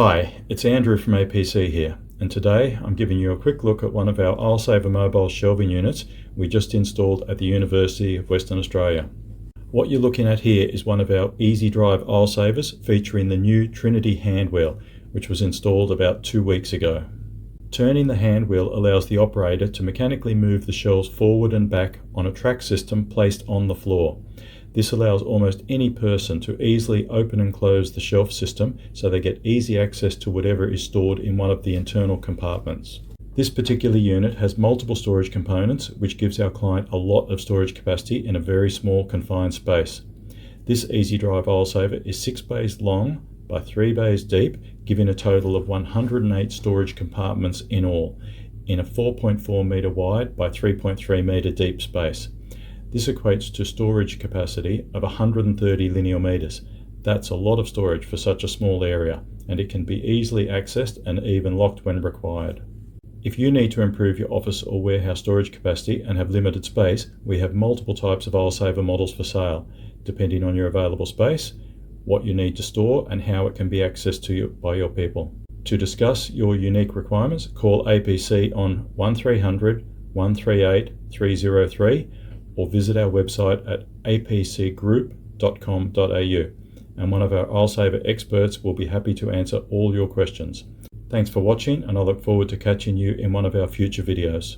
Hi, it's Andrew from APC here, and today I'm giving you a quick look at one of our Aislesaver mobile shelving units we just installed at the University of Western Australia. What you're looking at here is one of our ezi-drive Aislesaver featuring the new Trinity handwheel, which was installed about 2 weeks ago. Turning the handwheel allows the operator to mechanically move the shelves forward and back on a track system placed on the floor. This allows almost any person to easily open and close the shelf system so they get easy access to whatever is stored in one of the internal compartments. This particular unit has multiple storage components, which gives our client a lot of storage capacity in a very small confined space. This ezi-drive Aislesaver is 6 bays long by 3 bays deep, giving a total of 108 storage compartments in all, in a 4.4 metre wide by 3.3 metre deep space. This equates to storage capacity of 130 linear meters. That's a lot of storage for such a small area, and it can be easily accessed and even locked when required. If you need to improve your office or warehouse storage capacity and have limited space, we have multiple types of Aislesaver models for sale, depending on your available space, what you need to store, and how it can be accessed by your people. To discuss your unique requirements, call APC on 1300 138 303 or visit our website at apcgroup.com.au, and one of our Aislesaver experts will be happy to answer all your questions. Thanks for watching, and I look forward to catching you in one of our future videos.